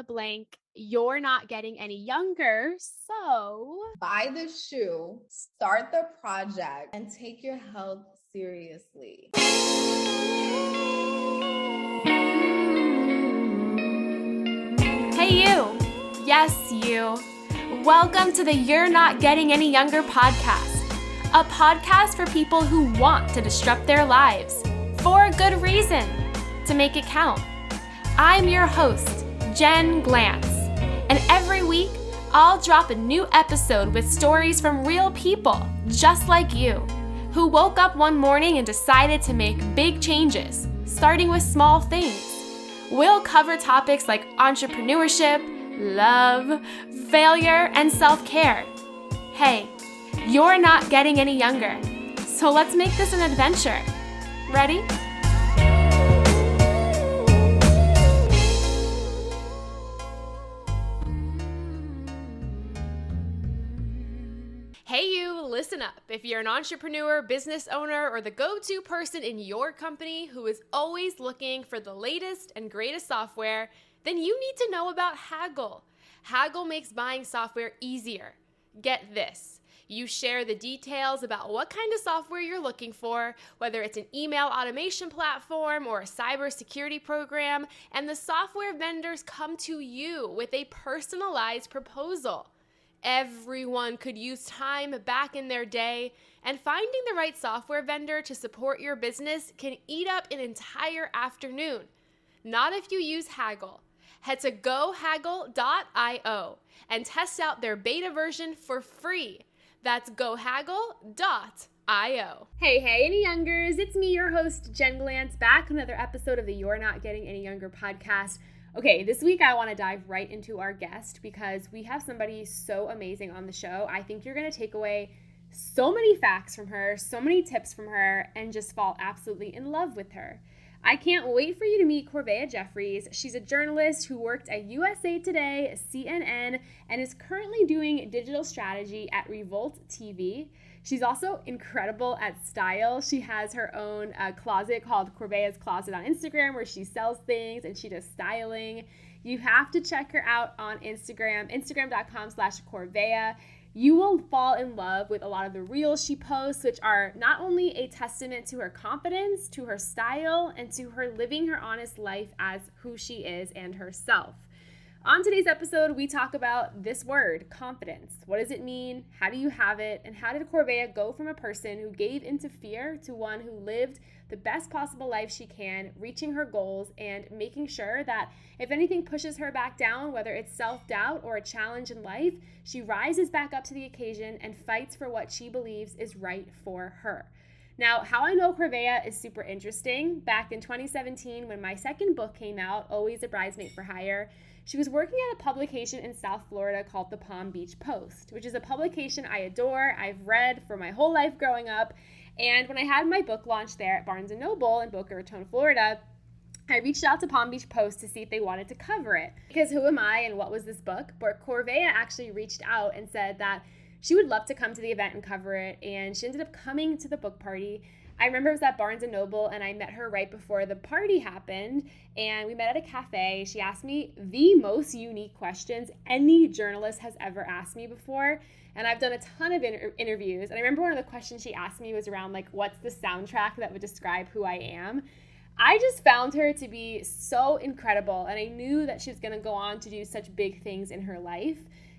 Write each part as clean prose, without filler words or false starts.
blank, you're not getting any younger, so buy the shoe, start the project, and take your health seriously. Hey you! Yes, you! Welcome to the You're Not Getting Any Younger podcast, a podcast for people who want to disrupt their lives for a good reason, to make it count. I'm your host, Jen Glantz, and every week I'll drop a new episode with stories from real people just like you, who woke up one morning and decided to make big changes, starting with small things. We'll cover topics like entrepreneurship, love, failure, and self-care. Hey, you're not getting any younger, so let's make this an adventure. Ready? Hey you, listen up. If you're an entrepreneur, business owner, or the go-to person in your company who is always looking for the latest and greatest software, then you need to know about Haggle. Haggle makes buying software easier. Get this. You share the details about what kind of software you're looking for, whether it's an email automation platform or a cybersecurity program, and the software vendors come to you with a personalized proposal. Everyone could use time back in their day, and finding the right software vendor to support your business can eat up an entire afternoon. Not if you use Haggle. Head to gohaggle.io and test out their beta version for free. That's gohaggle.io. Hey, any youngers, it's me, your host, Jen Glantz, back with another episode of the You're Not Getting Any Younger podcast. Okay, this week I want to dive right into our guest because we have somebody so amazing on the show. I think you're going to take away so many facts from her, so many tips from her, and just fall absolutely in love with her. I can't wait for you to meet Corvaya Jeffries. She's a journalist who worked at USA Today, CNN, and is currently doing digital strategy at Revolt TV. She's also incredible at style. She has her own closet called Corvaya's Closet on Instagram where she sells things and she does styling. You have to check her out on Instagram, instagram.com/Corvaya. You will fall in love with a lot of the reels she posts, which are not only a testament to her confidence, to her style, and to her living her honest life as who she is and herself. On today's episode, we talk about this word, confidence. What does it mean? How do you have it? And how did Corvaya go from a person who gave into fear to one who lived the best possible life she can, reaching her goals and making sure that if anything pushes her back down, whether it's self-doubt or a challenge in life, she rises back up to the occasion and fights for what she believes is right for her. Now, how I know Corvaya is super interesting. Back in 2017, when my second book came out, Always a Bridesmaid for Hire, she was working at a publication in South Florida called the Palm Beach Post, which is a publication I adore. I've read for my whole life growing up. And when I had my book launch there at Barnes & Noble in Boca Raton, Florida, I reached out to Palm Beach Post to see if they wanted to cover it. Because who am I and what was this book? But Corvaya actually reached out and said that she would love to come to the event and cover it. And she ended up coming to the book party. I remember it was at Barnes & Noble, and I met her right before the party happened, and we met at a cafe. She asked me the most unique questions any journalist has ever asked me before, and I've done a ton of interviews, and I remember one of the questions she asked me was around, like, what's the soundtrack that would describe who I am? I just found her to be so incredible, and I knew that she was going to go on to do such big things in her life.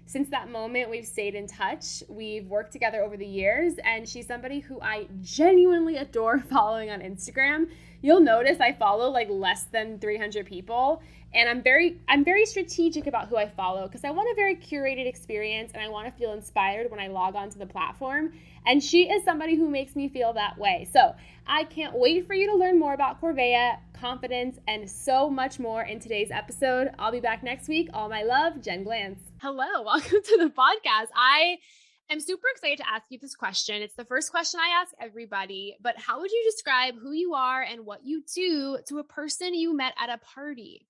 Since that moment, we've stayed in touch. We've worked together over the years, and she's somebody who I genuinely adore following on Instagram. You'll notice I follow like less than 300 people, and I'm very strategic about who I follow because I want a very curated experience and I want to feel inspired when I log onto the platform. And she is somebody who makes me feel that way. So I can't wait for you to learn more about Corvaya, confidence, and so much more in today's episode. I'll be back next week. All my love, Jen Glantz. Hello, welcome to the podcast. I am super excited to ask you this question. It's the first question I ask everybody, but how would you describe who you are and what you do to a person you met at a party?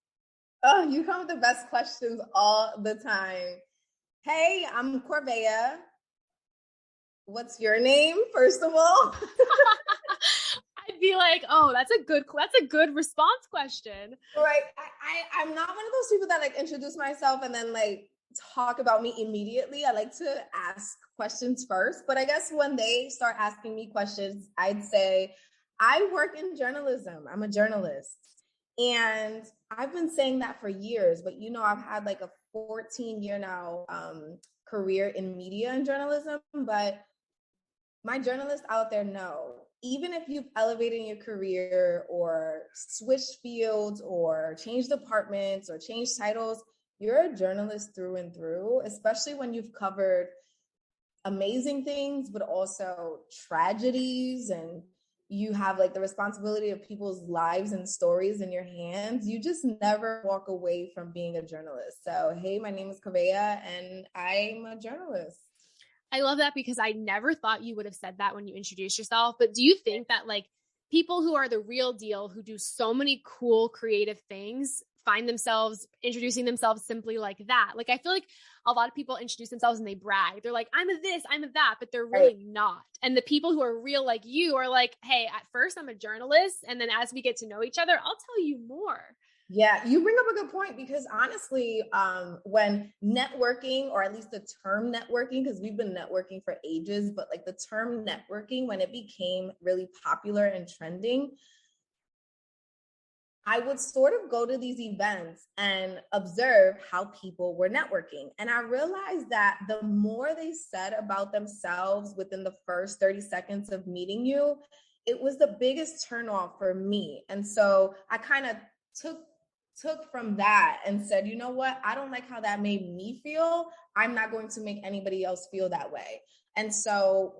Oh, you come with the best questions all the time. Hey, I'm Corvaya. What's your name, first of all? be like, oh, that's a good response question. Right. I'm not one of those people that like introduce myself and then like talk about me immediately. I like to ask questions first. But I guess when they start asking me questions, I'd say, I work in journalism. I'm a journalist. And I've been saying that for years, but I've had like a 14-year now career in media and journalism. But my journalists out there know, even if you've elevated in your career or switched fields or changed departments or changed titles, you're a journalist through and through, especially when you've covered amazing things, but also tragedies, and you have like the responsibility of people's lives and stories in your hands. You just never walk away from being a journalist. So, hey, my name is Corvaya and I'm a journalist. I love that because I never thought you would have said that when you introduced yourself. But do you think that like people who are the real deal, who do so many cool, creative things, find themselves introducing themselves simply like that? Like, I feel like a lot of people introduce themselves and they brag. They're like, I'm a this, I'm a that, but they're really not. And the people who are real like you are like, hey, at first I'm a journalist. And then as we get to know each other, I'll tell you more. Yeah, you bring up a good point because honestly, when networking, or at least the term networking, because we've been networking for ages, but like the term networking, when it became really popular and trending, I would sort of go to these events and observe how people were networking. And I realized that the more they said about themselves within the first 30 seconds of meeting you, it was the biggest turnoff for me. And so I kind of took from that and said, you know what? I don't like how that made me feel. I'm not going to make anybody else feel that way. And so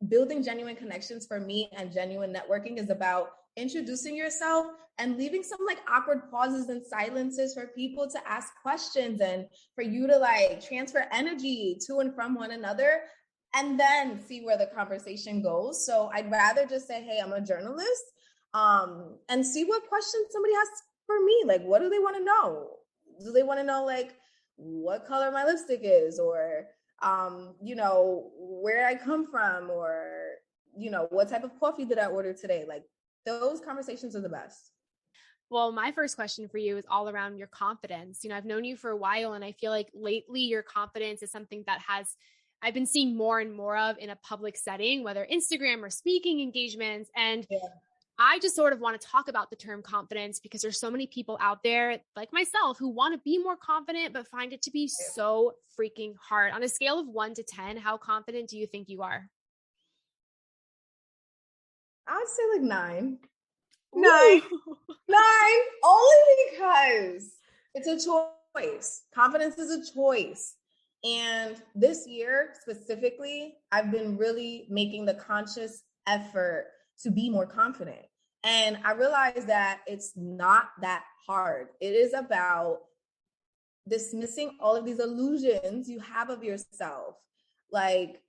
building genuine connections for me and genuine networking is about introducing yourself and leaving some like awkward pauses and silences for people to ask questions and for you to like transfer energy to and from one another and then see where the conversation goes. So I'd rather just say, hey, I'm a journalist, and see what questions somebody has for me. Like, what do they want to know? Do they want to know like what color my lipstick is, or where I come from, or what type of coffee did I order today? Like, those conversations are the best. Well, my first question for you is all around your confidence. I've known you for a while, and I feel like lately your confidence is something that I've been seeing more and more of in a public setting, whether Instagram or speaking engagements. And I just sort of want to talk about the term confidence because there's so many people out there like myself who want to be more confident, but find it to be so freaking hard. On a scale of 1 to 10, how confident do you think you are? I would say like 9. 9. 9, only because it's a choice. Confidence is a choice. And this year specifically, I've been really making the conscious effort to be more confident. And I realized that it's not that hard. It is about dismissing all of these illusions you have of yourself, like,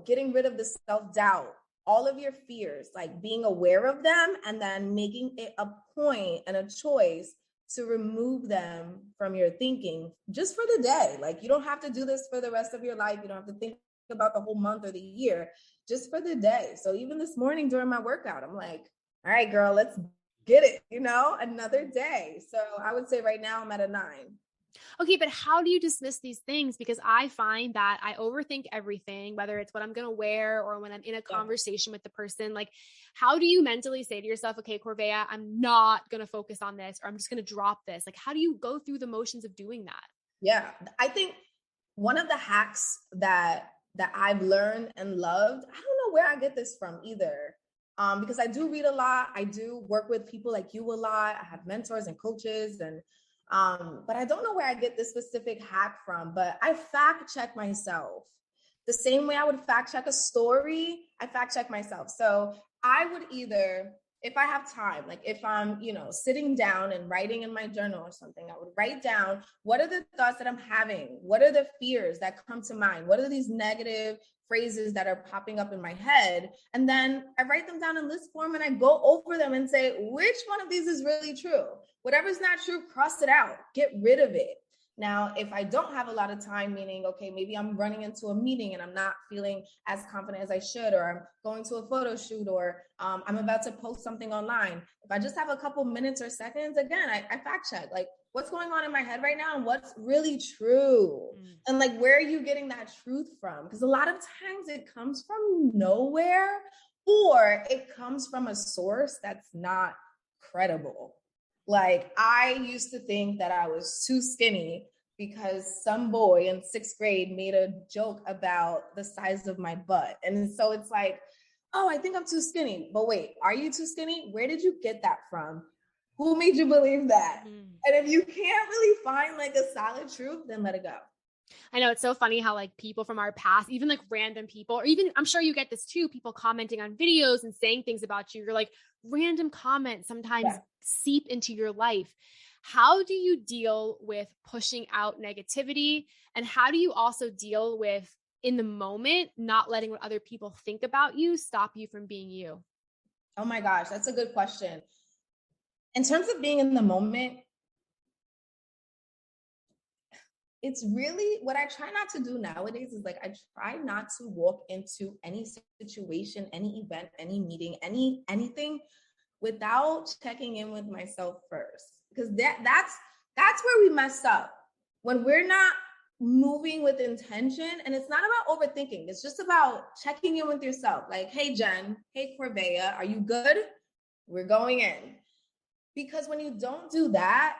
getting rid of the self-doubt, all of your fears, like being aware of them and then making it a point and a choice to remove them from your thinking just for the day. Like, you don't have to do this for the rest of your life. You don't have to think about the whole month or the year, just for the day. So even this morning during my workout, I'm like, all right, girl, let's get it, another day. So I would say right now I'm at a 9. Okay, but how do you dismiss these things? Because I find that I overthink everything, whether it's what I'm going to wear or when I'm in a conversation with the person. Like, how do you mentally say to yourself, okay, Corvaya, I'm not going to focus on this, or I'm just going to drop this? Like, how do you go through the motions of doing that? Yeah, I think one of the hacks that I've learned and loved, I don't know where I get this from either. Because I do read a lot. I do work with people like you a lot. I have mentors and coaches, and but I don't know where I get this specific hack from, but I fact check myself. The same way I would fact check a story, I fact check myself. So I would either, if I have time, like if I'm, sitting down and writing in my journal or something, I would write down, what are the thoughts that I'm having? What are the fears that come to mind? What are these negative phrases that are popping up in my head? And then I write them down in list form and I go over them and say, which one of these is really true? Whatever's not true, cross it out, get rid of it. Now, if I don't have a lot of time, meaning, okay, maybe I'm running into a meeting and I'm not feeling as confident as I should, or I'm going to a photo shoot, or I'm about to post something online. If I just have a couple minutes or seconds, again, I fact check, like, what's going on in my head right now and what's really true. And like, where are you getting that truth from? Because a lot of times it comes from nowhere, or it comes from a source that's not credible. Like, I used to think that I was too skinny because some boy in 6th grade made a joke about the size of my butt. And so it's like, oh, I think I'm too skinny. But wait, are you too skinny? Where did you get that from? Who made you believe that? And if you can't really find like a solid truth, then let it go. I know, it's so funny how like people from our past, even like random people, or even, I'm sure you get this too, people commenting on videos and saying things about you. You're like, random comments sometimes seep into your life. How do you deal with pushing out negativity? And how do you also deal with, in the moment, not letting what other people think about you stop you from being you? Oh my gosh, that's a good question. In terms of being in the moment, it's really what I try not to do nowadays is like, I try not to walk into any situation, any event, any meeting, anything without checking in with myself first. Because that's where we mess up. When we're not moving with intention, and it's not about overthinking, it's just about checking in with yourself. Like, hey Jen, hey Corvaya, are you good? We're going in. Because when you don't do that,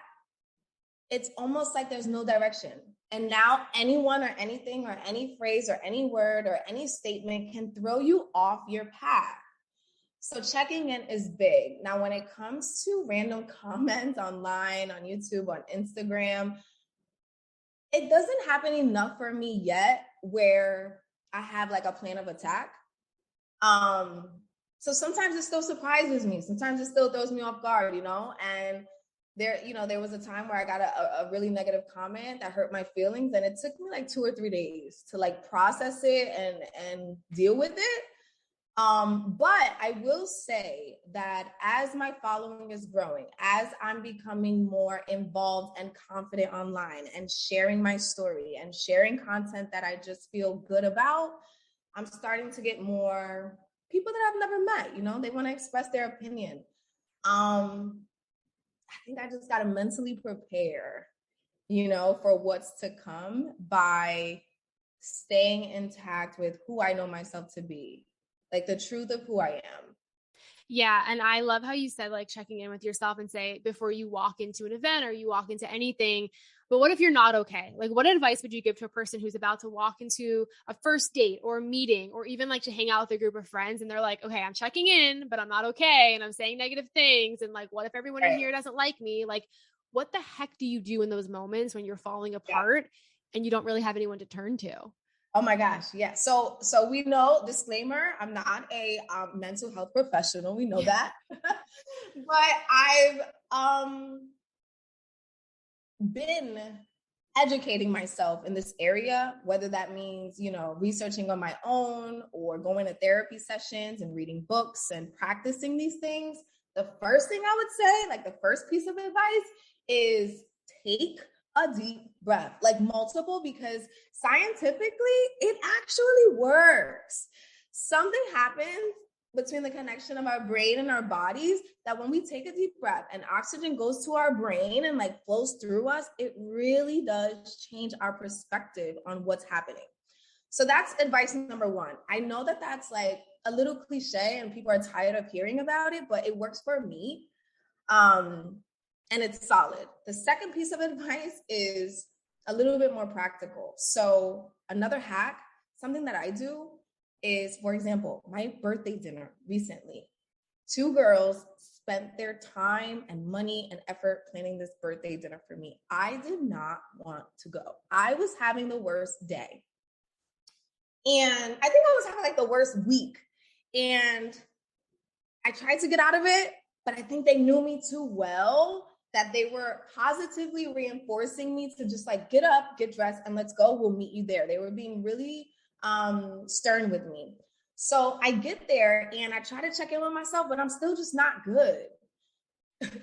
it's almost like there's no direction. And now anyone or anything or any phrase or any word or any statement can throw you off your path. So checking in is big. Now, when it comes to random comments online, on YouTube, on Instagram, it doesn't happen enough for me yet where I have like a plan of attack. So sometimes it still surprises me. Sometimes it still throws me off guard, and there was a time where I got a really negative comment that hurt my feelings, and it took me like 2 or 3 days to like process it and deal with it. But I will say that as my following is growing, as I'm becoming more involved and confident online and sharing my story and sharing content that I just feel good about, I'm starting to get more people that I've never met. They want to express their opinion. I think I just got to mentally prepare, for what's to come by staying intact with who I know myself to be, like the truth of who I am. Yeah. And I love how you said like checking in with yourself and say before you walk into an event or you walk into anything, but what if you're not okay? Like, what advice would you give to a person who's about to walk into a first date or a meeting, or even like to hang out with a group of friends and they're like, okay, I'm checking in, but I'm not okay. And I'm saying negative things. And like, what if everyone in here doesn't like me? Like, what the heck do you do in those moments when you're falling apart and you don't really have anyone to turn to? Oh my gosh. Yeah. So we know, disclaimer, I'm not a mental health professional. We know that, but I've been educating myself in this area, whether that means, researching on my own or going to therapy sessions and reading books and practicing these things. The first thing I would say, like the first piece of advice, is take a deep breath, like multiple, because scientifically it actually works. Something happens between the connection of our brain and our bodies that when we take a deep breath and oxygen goes to our brain and like flows through us, it really does change our perspective on what's happening. So that's advice number one. I know that that's like a little cliche and people are tired of hearing about it, but it works for me. And it's solid. The second piece of advice is a little bit more practical. So another hack, something that I do is, for example, my birthday dinner recently, 2 girls spent their time and money and effort planning this birthday dinner for me. I did not want to go. I was having the worst day. And I think I was having like the worst week. And I tried to get out of it, but I think they knew me too well that they were positively reinforcing me to just like, get up, get dressed, and let's go. We'll meet you there. They were being really stern with me. So I get there and I try to check in with myself, but I'm still just not good.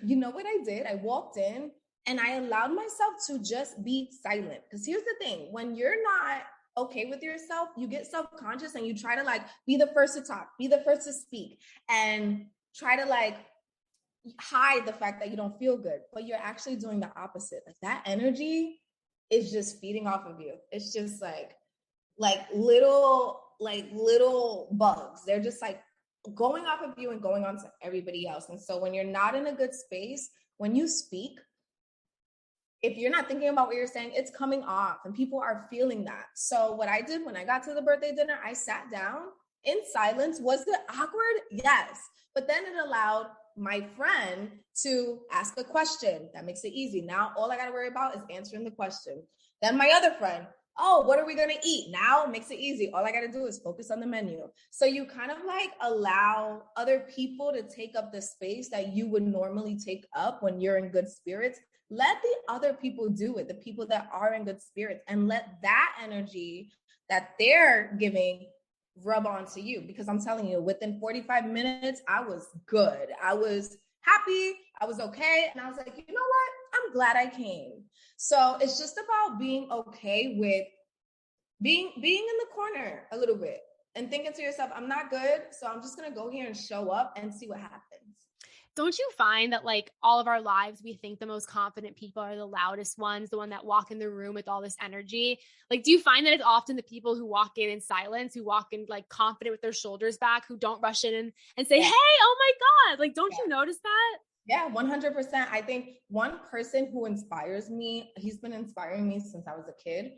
You know what I did? I walked in And I allowed myself to just be silent. Because here's the thing, when you're not okay with yourself, you get self-conscious and you try to like be the first to talk, be the first to speak, and try to like hide the fact that you don't feel good, but you're actually doing the opposite. Like that energy is just feeding off of you. It's just like little bugs. They're just like going off of you and going on to everybody else. And so when you're not in a good space, when you speak, if you're not thinking about what you're saying, it's coming off and people are feeling that. So what I did when I got to the birthday dinner, I sat down in silence. Was it awkward? Yes. But then it allowed my friend to ask a question. That makes it easy. Now all I got to worry about is answering the question. Then my other friend, oh, what are we going to eat? Now it makes it easy. All I got to do is focus on the menu. So you kind of like allow other people to take up the space that you would normally take up when you're in good spirits. Let the other people do it, the people that are in good spirits, and let that energy that they're giving rub onto you. Because I'm telling you, within 45 minutes, I was good. I was happy. I was okay. And I was like, you know what? I'm glad I came. So it's just about being okay with being in the corner a little bit and thinking to yourself, I'm not good. So I'm just going to go here and show up and see what happens. Don't you find that like all of our lives, we think the most confident people are the loudest ones, the one that walk in the room with all this energy? Like, do you find that it's often the people who walk in silence, who walk in like confident with their shoulders back, who don't rush in and say, hey, oh my God, like, don't you notice that? Yeah, 100%. I think one person who inspires me, he's been inspiring me since I was a kid,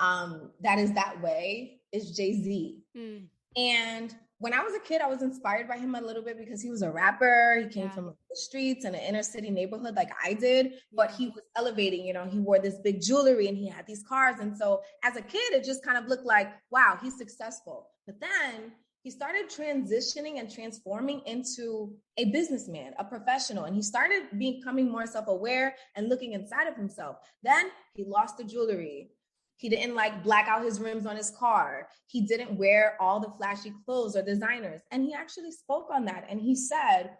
that is that way, is Jay-Z. And when I was a kid, I was inspired by him a little bit because he was a rapper. He came from the streets and an inner city neighborhood like I did, but he was elevating, you know, he wore this big jewelry and he had these cars. And so as a kid, it just kind of looked like, wow, he's successful. But then he started transitioning and transforming into a businessman, a professional. And he started becoming more self-aware and looking inside of himself. Then he lost the jewelry. He didn't like black out his rims on his car. He didn't wear all the flashy clothes or designers. And he actually spoke on that. And he said,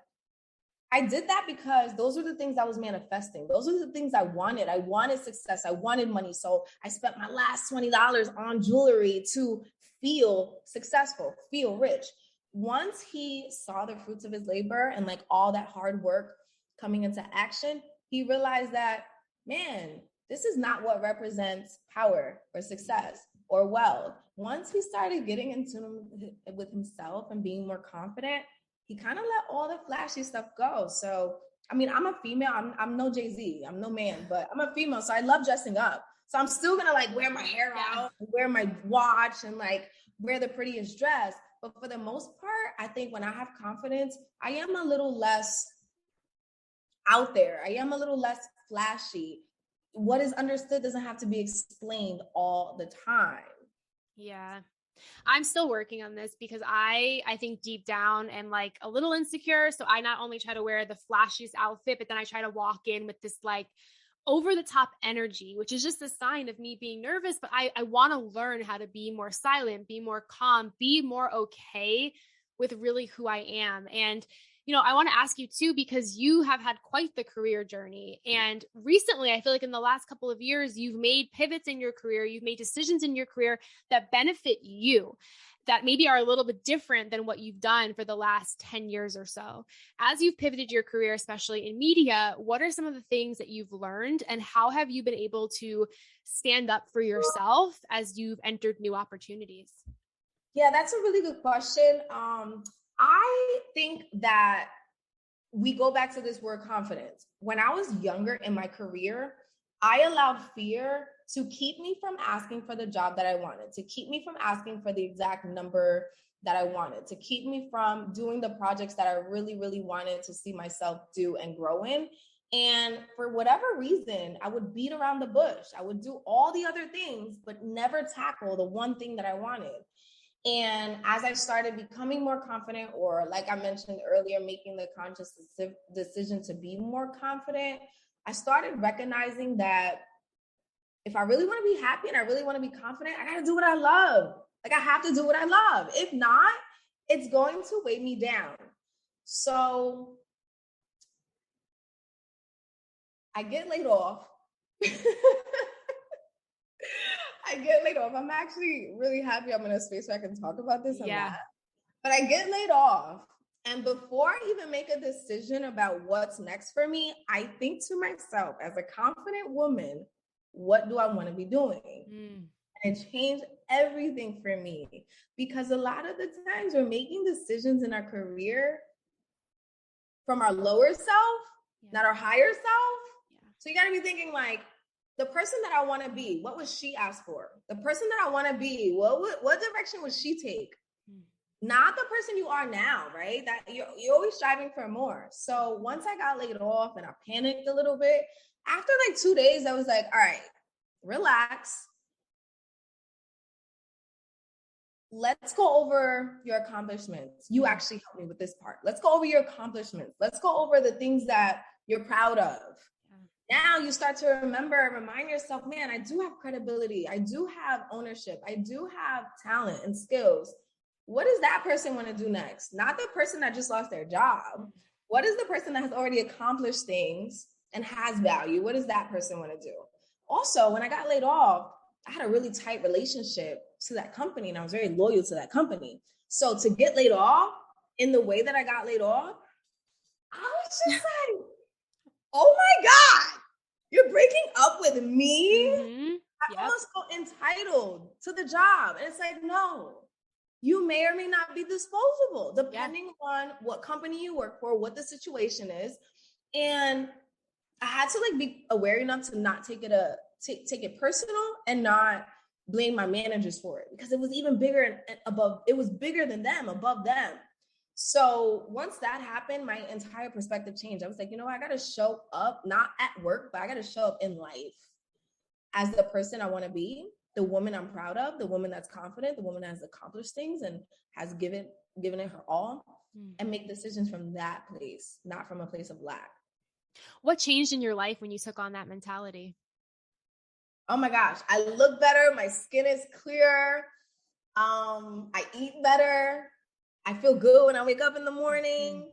I did that because those were the things I was manifesting. Those are the things I wanted. I wanted success. I wanted money. So I spent my last $20 on jewelry to feel successful, feel rich. Once he saw the fruits of his labor and like all that hard work coming into action, he realized that, man, this is not what represents power or success or wealth. Once he started getting in tune with himself and being more confident, he kind of let all the flashy stuff go. So, I mean, I'm a female. I'm no Jay-Z. I'm no man, but I'm a female. So I love dressing up. So I'm still going to like wear my hair out, wear my watch and like wear the prettiest dress. But for the most part, I think when I have confidence, I am a little less out there. I am a little less flashy. What is understood doesn't have to be explained all the time. Yeah. I'm still working on this because I think deep down am like a little insecure. So I not only try to wear the flashiest outfit, but then I try to walk in with this like over the top energy, which is just a sign of me being nervous. But I want to learn how to be more silent, be more calm, be more okay with really who I am. And you know, I want to ask you too, because you have had quite the career journey. And recently, I feel like in the last couple of years, you've made pivots in your career, you've made decisions in your career that benefit you, that maybe are a little bit different than what you've done for the last 10 years or so. As you've pivoted your career, especially in media, what are some of the things that you've learned and how have you been able to stand up for yourself as you've entered new opportunities? Yeah, that's a really good question. I think that we go back to this word confidence. When I was younger in my career, I allowed fear to keep me from asking for the job that I wanted, to keep me from asking for the exact number that I wanted, to keep me from doing the projects that I really, really wanted to see myself do and grow in. And for whatever reason, I would beat around the bush. I would do all the other things, but never tackle the one thing that I wanted. And as I started becoming more confident, or like I mentioned earlier, making the conscious decision to be more confident, I started recognizing that if I really want to be happy and I really want to be confident, I got to do what I love. Like I have to do what I love. If not, it's going to weigh me down. So I get laid off. I get laid off. I'm actually really happy I'm in a space where I can talk about this and laugh. But I get laid off. And before I even make a decision about what's next for me, I think to myself, as a confident woman, what do I want to be doing? And it changed everything for me, because a lot of the times we're making decisions in our career from our lower self, not our higher self. So you got to be thinking like, the person that I want to be, what would she ask for? The person that I want to be, what direction would she take? Not the person you are now, right? That you're always striving for more. So once I got laid off and I panicked a little bit, after like 2 days, I was like, all right, relax. Let's go over your accomplishments. You actually helped me with this part. Let's go over your accomplishments. Let's go over the things that you're proud of. Now you start to remind yourself, man, I do have credibility. I do have ownership. I do have talent and skills. What does that person want to do next? Not the person that just lost their job. What is the person that has already accomplished things and has value? What does that person want to do? Also, when I got laid off, I had a really tight relationship to that company and I was very loyal to that company. So to get laid off in the way that I got laid off, I was just like, oh my God, you're breaking up with me? I almost felt entitled to the job. And it's like, no, you may or may not be disposable, depending on what company you work for, what the situation is. And I had to like be aware enough to not take it personal and not blame my managers for it, because it was even bigger and above. It was bigger than them, above them. So once that happened, my entire perspective changed. I was like, you know what? I got to show up, not at work, but I got to show up in life as the person I want to be, the woman I'm proud of, the woman that's confident, the woman that has accomplished things and has given it her all, and make decisions from that place, not from a place of lack. What changed in your life when you took on that mentality? Oh my gosh, I look better. My skin is clear. I eat better. I feel good when I wake up in the morning.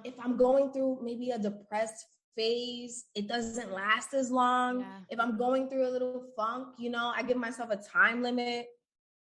If I'm going through maybe a depressed phase, it doesn't last as long. If I'm going through a little funk, I give myself a time limit.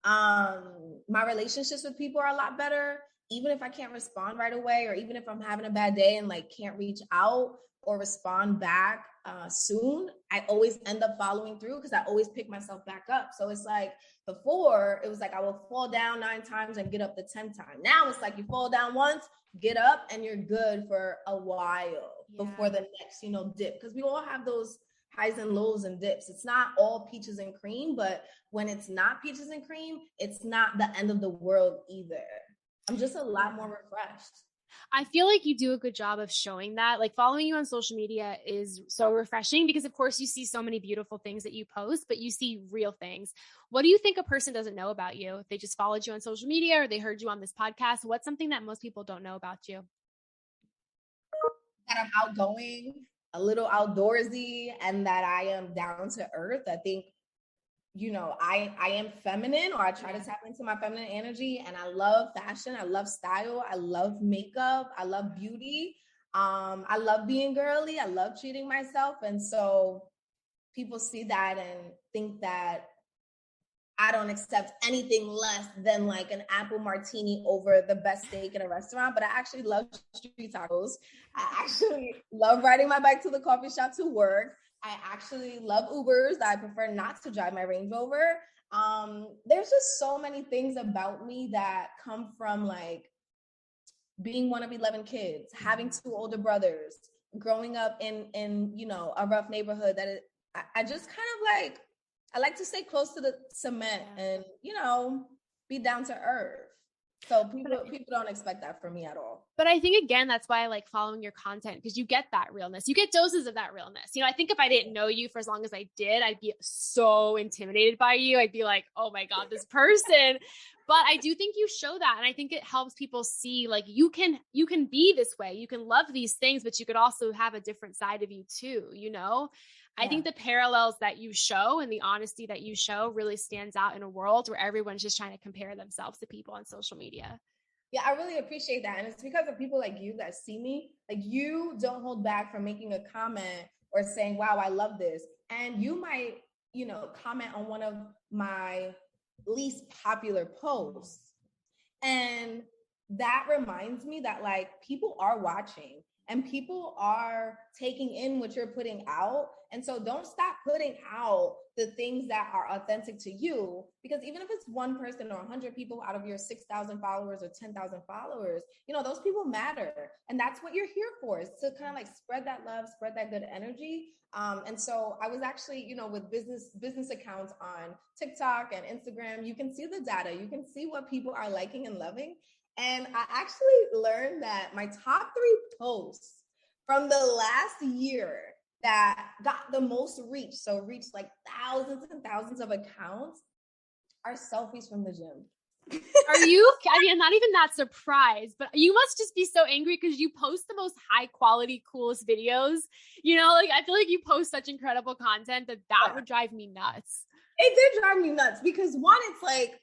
My relationships with people are a lot better. Even if I can't respond right away, or even if I'm having a bad day and like can't reach out or respond back soon, I always end up following through because I always pick myself back up. So it's like, before it was like I will fall down 9 times and get up the 10th time. Now it's like you fall down once, get up, and you're good for a while before the next, dip. Because we all have those highs and lows and dips. It's not all peaches and cream, but when it's not peaches and cream, it's not the end of the world either. I'm just a lot more refreshed. I feel like you do a good job of showing that. Like, following you on social media is so refreshing because, of course, you see so many beautiful things that you post, but you see real things. What do you think a person doesn't know about you? If they just followed you on social media or they heard you on this podcast, what's something that most people don't know about you? That I'm outgoing, a little outdoorsy, and that I am down to earth. I think, I am feminine, or I try to tap into my feminine energy, and I love fashion. I love style. I love makeup. I love beauty. I love being girly. I love treating myself. And so people see that and think that I don't accept anything less than like an apple martini over the best steak in a restaurant. But I actually love street tacos. I actually love riding my bike to the coffee shop to work. I actually love Ubers. I prefer not to drive my Range Rover. There's just so many things about me that come from like being one of 11 kids, having 2 older brothers, growing up in a rough neighborhood I just kind of like, I like to stay close to the cement and, be down to earth. So people don't expect that from me at all. But I think, again, that's why I like following your content, because you get that realness. You get doses of that realness. I think if I didn't know you for as long as I did, I'd be so intimidated by you. I'd be like, oh my God, this person. But I do think you show that. And I think it helps people see like you can be this way. You can love these things, but you could also have a different side of you too, I think the parallels that you show and the honesty that you show really stands out in a world where everyone's just trying to compare themselves to people on social media. Yeah, I really appreciate that. And it's because of people like you that see me. Like, you don't hold back from making a comment or saying, wow, I love this. And you might, comment on one of my least popular posts. And that reminds me that like people are watching and people are taking in what you're putting out. And so don't stop putting out the things that are authentic to you, because even if it's one person or 100 people out of your 6,000 followers or 10,000 followers, those people matter. And that's what you're here for, is to kind of like spread that love, spread that good energy. And so I was actually, with business accounts on TikTok and Instagram, you can see the data, you can see what people are liking and loving. And I actually learned that my top 3 posts from the last year that got the most reach, so reached like thousands and thousands of accounts, are selfies from the gym. Are you? I mean, I'm not even that surprised, but you must just be so angry because you post the most high quality, coolest videos. Like I feel like you post such incredible content that would drive me nuts. It did drive me nuts because one, it's like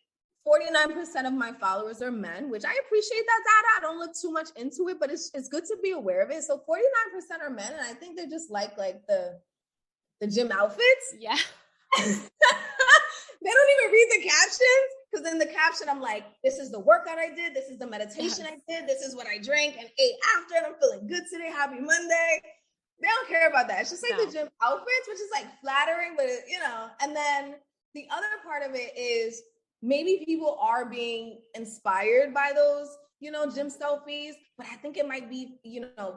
49% of my followers are men, which I appreciate that data. I don't look too much into it, but it's good to be aware of it. So 49% are men, and I think they just like the gym outfits. Yeah. They don't even read the captions, because in the caption, I'm like, this is the workout I did. This is the meditation I did. This is what I drank and ate after, and I'm feeling good today. Happy Monday. They don't care about that. It's just like the gym outfits, which is like flattering, but and then the other part of it is maybe people are being inspired by those, gym selfies, but I think it might be,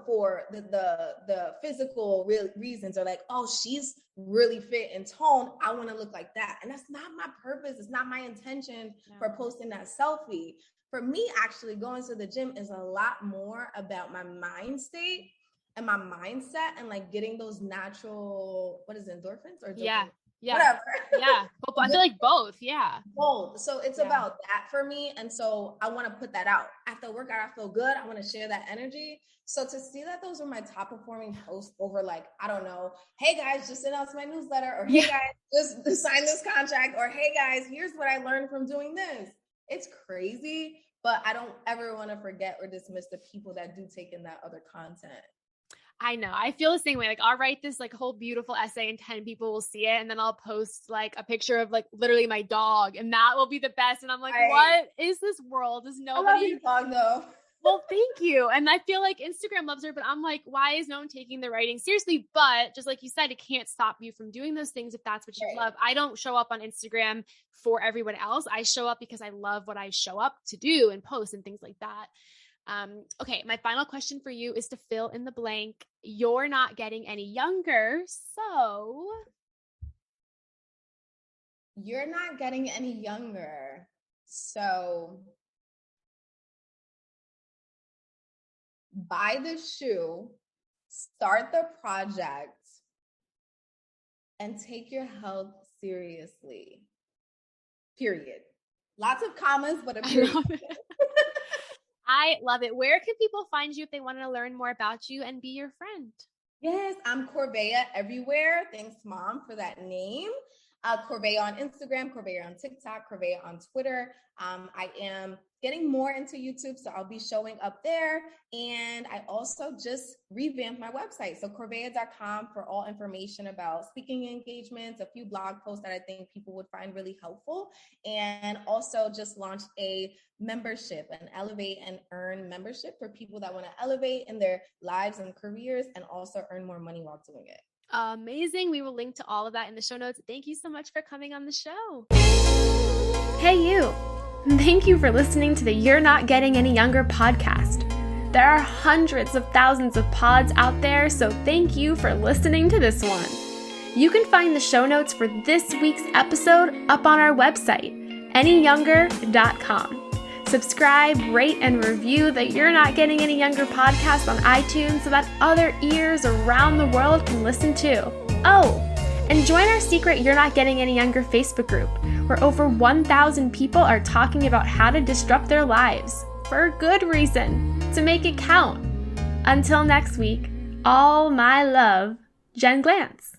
for the physical reasons, or like, oh, she's really fit and toned, I want to look like that. And that's not my purpose. It's not my intention for posting that selfie. For me, actually going to the gym is a lot more about my mind state and my mindset, and like getting those natural, what is it, endorphins or dopamine? Yeah. Whatever. Yeah. I feel like both. Yeah. Both. So it's about that for me. And so I want to put that out. After the workout, I feel good. I want to share that energy. So to see that those are my top performing posts over, like, I don't know, hey guys, just announced my newsletter, or hey guys, just sign this contract, or hey guys, here's what I learned from doing this. It's crazy, but I don't ever want to forget or dismiss the people that do take in that other content. I know. I feel the same way. Like I'll write this like whole beautiful essay and 10 people will see it. And then I'll post like a picture of like literally my dog, and that will be the best. And I'm like, what is this world? Is nobody? I love your dog though. Well, thank you. And I feel like Instagram loves her, but I'm like, why is no one taking the writing seriously? But just like you said, it can't stop you from doing those things if that's what you love. I don't show up on Instagram for everyone else. I show up because I love what I show up to do and post and things like that. Okay, my final question for you is to fill in the blank. You're not getting any younger, so you're not getting any younger. So buy the shoe, start the project, and take your health seriously. Period. Lots of commas, but a period. I love it. Where can people find you if they want to learn more about you and be your friend? Yes, I'm Corvaya everywhere. Thanks, Mom, for that name. Corvaya on Instagram, Corvaya on TikTok, Corvaya on Twitter. I am getting more into YouTube, so I'll be showing up there. And I also just revamped my website. So Corvaya.com for all information about speaking engagements, a few blog posts that I think people would find really helpful. And also just launched a membership, an Elevate and Earn membership for people that want to elevate in their lives and careers and also earn more money while doing it. Amazing. We will link to all of that in the show notes. Thank you so much for coming on the show. Hey, you. Thank you for listening to the You're Not Getting Any Younger podcast. There are hundreds of thousands of pods out there, so thank you for listening to this one. You can find the show notes for this week's episode up on our website, anyyounger.com. Subscribe, rate, and review the You're Not Getting Any Younger podcast on iTunes so that other ears around the world can listen too. Oh, and join our secret You're Not Getting Any Younger Facebook group, where over 1,000 people are talking about how to disrupt their lives, for a good reason, to make it count. Until next week, all my love, Jen Glantz.